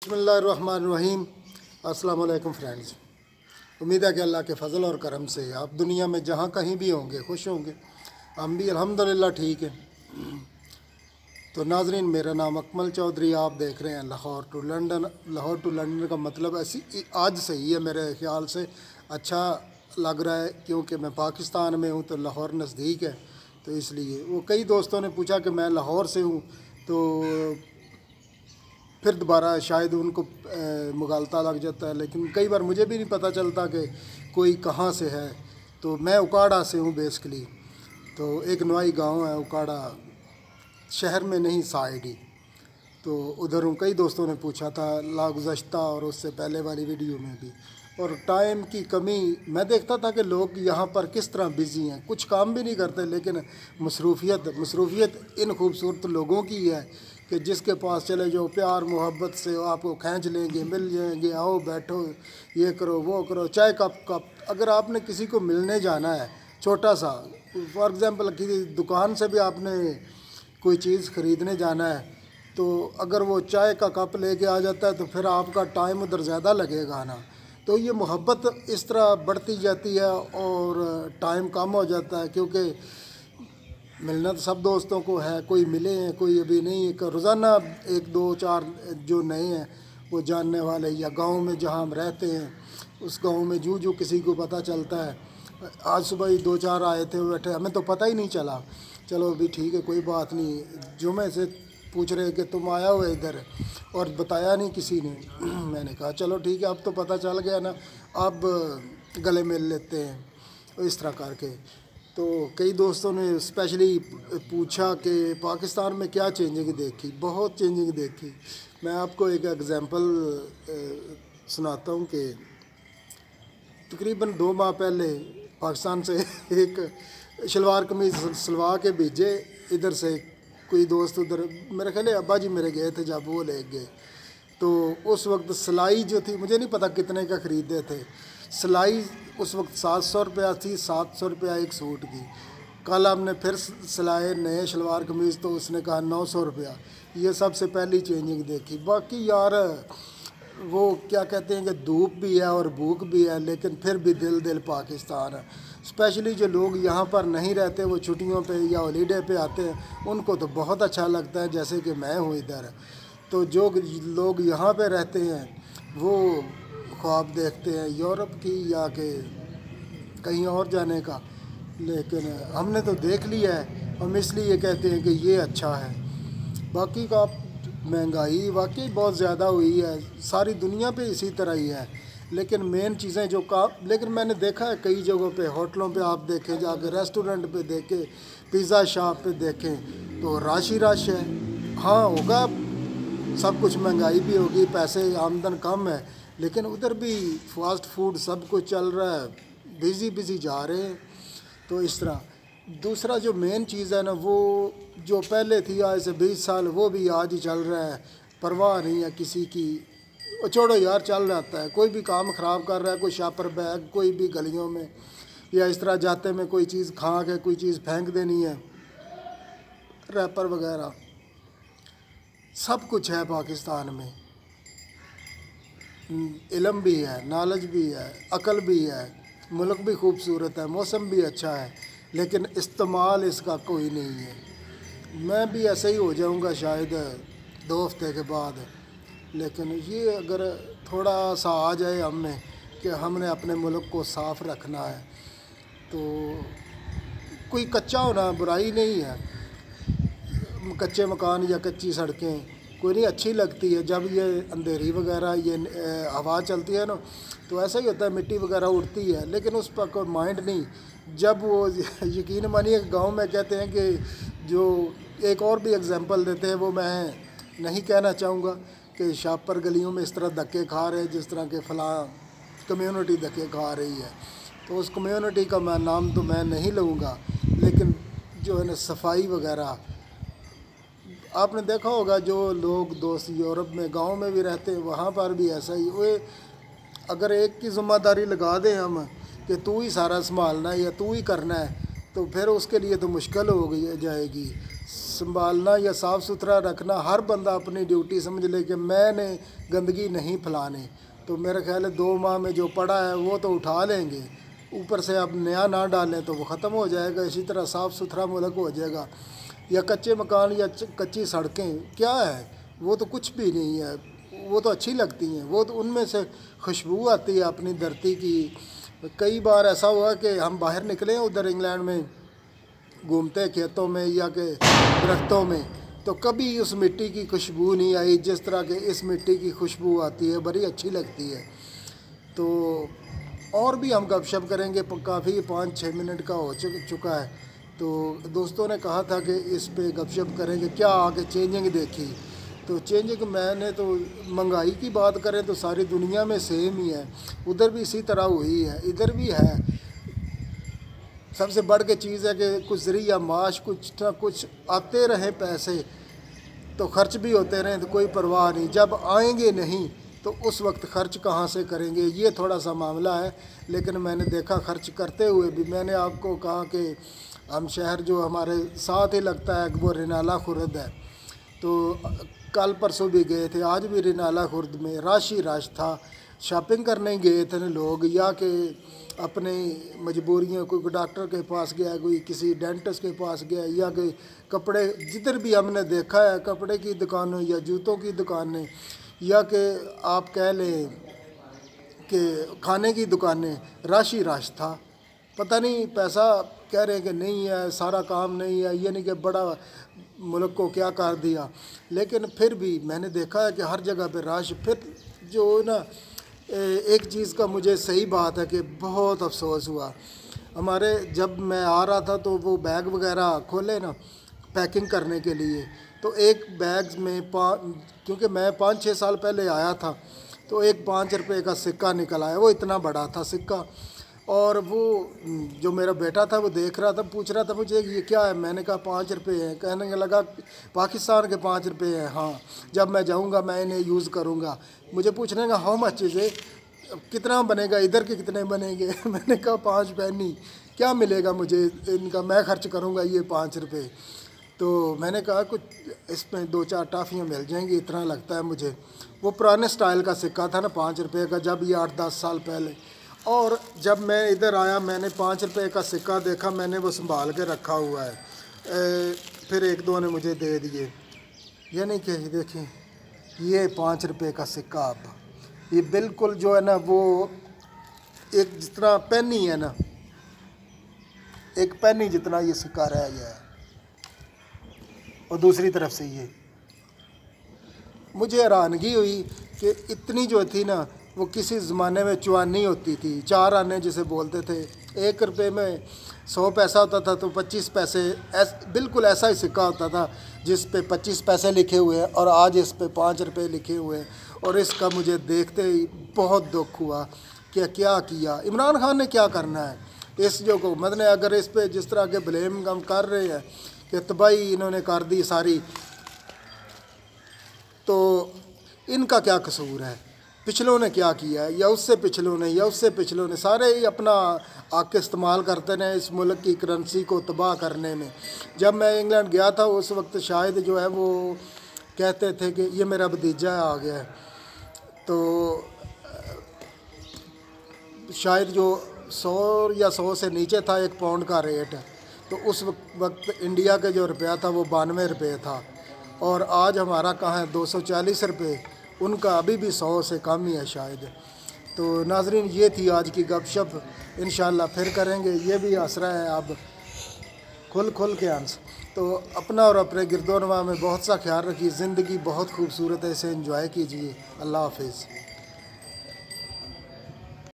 बिस्मिल्लाहिर्रहमानिर्रहीम। अस्सलाम वालेकुम फ्रेंड्स। उम्मीद है कि अल्लाह के फ़ज़ल और करम से आप दुनिया में जहाँ कहीं भी होंगे खुश होंगे। हम भी अल्हम्दुलिल्लाह ठीक हैं। तो नाज़रीन, मेरा नाम अकमल चौधरी, आप देख रहे हैं Lahore to London. Lahore to London का मतलब ऐसी आज से ही है, मेरे ख़्याल से अच्छा लग रहा है क्योंकि मैं पाकिस्तान में हूँ तो लाहौर नज़दीक है। तो इसलिए वो कई दोस्तों ने पूछा कि मैं लाहौर से हूँ, तो फिर दोबारा शायद उनको मुगालता लग जाता है, लेकिन कई बार मुझे भी नहीं पता चलता कि कोई कहाँ से है। तो मैं उकाड़ा से हूँ बेसिकली। तो एक नवाई गांव है उकाड़ा, शहर में नहीं साइड ही। तो उधर हूँ। कई दोस्तों ने पूछा था गुज़श्ता और उससे पहले वाली वीडियो में भी। और टाइम की कमी, मैं देखता था कि लोग यहाँ पर किस तरह बिज़ी हैं, कुछ काम भी नहीं करते, लेकिन मसरूफ़ियत इन खूबसूरत लोगों की है कि जिसके पास चले जाओ प्यार मोहब्बत से आपको खींच लेंगे, मिल जाएंगे, आओ बैठो, ये करो वो करो, चाय कप। अगर आपने किसी को मिलने जाना है, छोटा सा फॉर एग्ज़ाम्पल किसी दुकान से भी आपने कोई चीज़ ख़रीदने जाना है, तो अगर वो चाय का कप लेके आ जाता है तो फिर आपका टाइम उधर ज़्यादा लगेगा ना। तो ये मोहब्बत इस तरह बढ़ती जाती है और टाइम कम हो जाता है, क्योंकि मिलना तो सब दोस्तों को है, कोई मिले हैं कोई अभी नहीं। रोज़ाना एक दो चार जो नए हैं वो जानने वाले, या गांव में जहां हम रहते हैं उस गांव में जो किसी को पता चलता है। आज सुबह ही दो चार आए थे, बैठे, हमें तो पता ही नहीं चला। चलो अभी ठीक है, कोई बात नहीं। जुमे से पूछ रहे कि तुम आया हो इधर, और बताया नहीं किसी ने। मैंने कहा चलो ठीक है, अब तो पता चल गया ना, अब गले मिल लेते हैं, इस तरह करके। तो कई दोस्तों ने स्पेशली पूछा कि पाकिस्तान में क्या चेंजिंग देखी। बहुत चेंजिंग देखी। मैं आपको एक एग्ज़ाम्पल सुनाता हूँ कि तकरीबन 2 माह पहले पाकिस्तान से एक शलवार कमीज़ सिलवा के भेजे इधर से कोई दोस्त। उधर मेरे ख्याल अब्बा जी मेरे गए थे जब, वो ले गए। तो उस वक्त सिलाई जो थी, मुझे नहीं पता कितने का ख़रीदे थे। सिलाई उस वक्त 700 रुपया थी, 700 रुपया एक सूट की। कल हमने फिर सिलाए नए शलवार कमीज़, तो उसने कहा 900 रुपया। ये सबसे पहली चेंजिंग देखी। बाकी यार वो क्या कहते हैं कि धूप भी है और भूख भी है, लेकिन फिर भी दिल पाकिस्तान है। स्पेशली जो लोग यहाँ पर नहीं रहते, वो छुट्टियों पे या हॉलीडे पे आते हैं, उनको तो बहुत अच्छा लगता है, जैसे कि मैं हूँ इधर। तो जो लोग यहाँ पे रहते हैं वो ख्वाब देखते हैं यूरोप की या कि कहीं और जाने का, लेकिन हमने तो देख लिया है। हम इसलिए कहते हैं कि ये अच्छा है। बाकी का महंगाई वाकई बहुत ज़्यादा हुई है, सारी दुनिया पे इसी तरह ही है। लेकिन मेन चीज़ें जो लेकिन मैंने देखा है कई जगहों पे, होटलों पे आप देखें जाके, रेस्टोरेंट पे देखें, पिज़्ज़ा शॉप पे देखें, तो रश ही रश है। हाँ होगा, सब कुछ महंगाई भी होगी, पैसे आमदन कम है, लेकिन उधर भी फास्ट फूड सब कुछ चल रहा है, बिज़ी जा रहे हैं। तो इस तरह दूसरा जो मेन चीज़ है ना, वो जो पहले थी आज से 20 साल, वो भी आज ही चल रहा है। परवाह नहीं है किसी की, छोड़ो यार, चल जाता है। कोई भी काम ख़राब कर रहा है, कोई शापर बैग, कोई भी गलियों में या इस तरह जाते में कोई चीज़ खा के कोई चीज़ फेंक देनी है, रैपर वगैरह, सब कुछ है पाकिस्तान में। इल्म भी है, नॉलेज भी है, अकल भी है, मुल्क भी खूबसूरत है, मौसम भी अच्छा है, लेकिन इस्तेमाल इसका कोई नहीं है। मैं भी ऐसे ही हो जाऊंगा शायद 2 हफ्ते के बाद, लेकिन ये अगर थोड़ा सा आ जाए हम में कि हमने अपने मुल्क को साफ़ रखना है, तो कोई कच्चा होना बुराई नहीं है। कच्चे मकान या कच्ची सड़कें कोई नहीं अच्छी लगती है, जब ये अंधेरी वगैरह ये हवा चलती है ना, तो ऐसा ही होता है, मिट्टी वगैरह उड़ती है, लेकिन उस पर कोई माइंड नहीं। जब वो यकीन मानिए गांव में कहते हैं कि जो एक और भी एग्जांपल देते हैं, वो मैं नहीं कहना चाहूँगा कि शापर गलियों में इस तरह धक्के खा रहे हैं जिस तरह के फ़लाँ कम्यूनिटी धक्के खा रही है। तो उस कम्यूनिटी का मैं नाम तो मैं नहीं लूँगा, लेकिन जो है ना सफाई वगैरह, आपने देखा होगा जो लोग दोस्त यूरोप में गांव में भी रहते हैं, वहाँ पर भी ऐसा ही। वो अगर एक की ज़िम्मेदारी लगा दें हम कि तू ही सारा संभालना है या तू ही करना है, तो फिर उसके लिए तो मुश्किल हो गई जाएगी। संभालना या साफ़ सुथरा रखना हर बंदा अपनी ड्यूटी समझ ले कि मैंने गंदगी नहीं फैलानी। तो मेरा ख्याल है 2 माह में जो पड़ा है वो तो उठा लेंगे, ऊपर से अब नया ना डालें तो वो ख़त्म हो जाएगा। इसी तरह साफ़ सुथरा मुल्क हो जाएगा। या कच्चे मकान या कच्ची सड़कें क्या है, वो तो कुछ भी नहीं है, वो तो अच्छी लगती हैं, वो तो उनमें से खुशबू आती है अपनी धरती की। कई बार ऐसा हुआ कि हम बाहर निकले उधर इंग्लैंड में घूमते खेतों में या के दरख्तों में, तो कभी उस मिट्टी की खुशबू नहीं आई जिस तरह के इस मिट्टी की खुशबू आती है, बड़ी अच्छी लगती है। तो और भी हम गपशप करेंगे, काफ़ी 5-6 मिनट का हो चुका है। तो दोस्तों ने कहा था कि इस पे गपशप करेंगे, क्या आगे चेंजिंग देखी। तो चेंजिंग मैंने तो महंगाई की बात करें तो सारी दुनिया में सेम ही है, उधर भी इसी तरह हुई है, इधर भी है। सबसे बढ़ के चीज़ है कि कुछ ज़रिया माश कुछ ना कुछ आते रहे पैसे, तो खर्च भी होते रहें तो कोई परवाह नहीं, जब आएंगे नहीं तो उस वक्त खर्च कहाँ से करेंगे, ये थोड़ा सा मामला है। लेकिन मैंने देखा खर्च करते हुए भी। मैंने आपको कहा कि हम शहर जो हमारे साथ ही लगता है वो रिनाला खुर्द है, तो कल परसों भी गए थे, आज भी रिनाला खुर्द में रश ही रश था। शॉपिंग करने गए थे लोग, या कि अपने मजबूरियों, कोई डॉक्टर के पास गया, कोई किसी डेंटिस्ट के पास गया, या कि कपड़े, जिधर भी हमने देखा है कपड़े की दुकानें या जूतों की दुकानें, या कि आप कह लें कि खाने की दुकानें, रश ही रश था। पता नहीं, पैसा कह रहे हैं कि नहीं है, सारा काम नहीं है, ये नहीं कि बड़ा मुल्क को क्या कर दिया, लेकिन फिर भी मैंने देखा है कि हर जगह पे रश। फिर जो ना एक चीज़ का मुझे सही बात है कि बहुत अफसोस हुआ। हमारे जब मैं आ रहा था तो वो बैग वगैरह खोले ना पैकिंग करने के लिए, तो एक बैग में क्योंकि मैं 5-6 साल पहले आया था, तो एक 5 रुपये का सिक्का निकल आया, वो इतना बड़ा था सिक्का। और वो जो मेरा बेटा था वो देख रहा था, पूछ रहा था मुझे ये क्या है। मैंने कहा 5 रुपये हैं। कहने लगा पाकिस्तान के 5 रुपये हैं। हाँ, जब मैं जाऊंगा मैं इन्हें यूज़ करूंगा। मुझे पूछने का हाउ मच इज़ इट, कितना बनेगा, इधर के कितने बनेंगे। मैंने कहा 5 पैनी, क्या मिलेगा मुझे इनका, मैं खर्च करूँगा ये 5 रुपये। तो मैंने कहा कुछ इसमें 2-4 टाफ़ियाँ मिल जाएंगी, इतना लगता है मुझे। वो पुराने स्टाइल का सिक्का था ना 5 रुपये का, जब ये 8-10 साल पहले। और जब मैं इधर आया मैंने 5 रुपये का सिक्का देखा, मैंने वो संभाल के रखा हुआ है। फिर 1-2 ने मुझे दे दिए, यानी कि देखें ये 5 रुपये का सिक्का, अब ये बिल्कुल जो है ना वो एक जितना पेनी है ना, एक पेनी जितना ये सिक्का रह गया है। और दूसरी तरफ से ये मुझे हैरानगी हुई कि इतनी जो थी ना वो किसी ज़माने में चवानी होती थी, 4 आने जिसे बोलते थे। 1 रुपये में 100 पैसा होता था तो 25 पैसे बिल्कुल ऐसा ही सिक्का होता था जिस पे 25 पैसे लिखे हुए हैं, और आज इस पे 5 रुपये लिखे हुए हैं। और इसका मुझे देखते ही बहुत दुख हुआ कि क्या किया इमरान खान ने, क्या करना है इस जो हुकूमत ने। अगर इस पे जिस तरह के ब्लेम हम कर रहे हैं कि तबाही इन्होंने कर दी सारी, तो इनका क्या कसूर है। पिछलों ने क्या किया है, या उससे पिछलों ने, या उससे पिछलों ने, सारे ही अपना आके इस्तेमाल करते हैं इस मुल्क की करेंसी को तबाह करने में। जब मैं इंग्लैंड गया था उस वक्त शायद जो है वो कहते थे कि ये मेरा भतीजा आ गया है, तो शायद जो 100 या 100 से नीचे था 1 पाउंड का रेट। तो उस वक्त इंडिया के जो रुपया था वो 92 रुपये था, और आज हमारा कहाँ है 240 रुपये, उनका अभी भी 100 से कम ही है शायद। तो नाजरीन, ये थी आज की गपशप, इंशाल्लाह फिर करेंगे। ये भी आसरा है अब खुल के हंस। तो अपना और अपने गिरदोनवा में बहुत सा ख्याल रखिए। ज़िंदगी बहुत खूबसूरत है, इसे एंजॉय कीजिए। अल्लाह हाफिज़।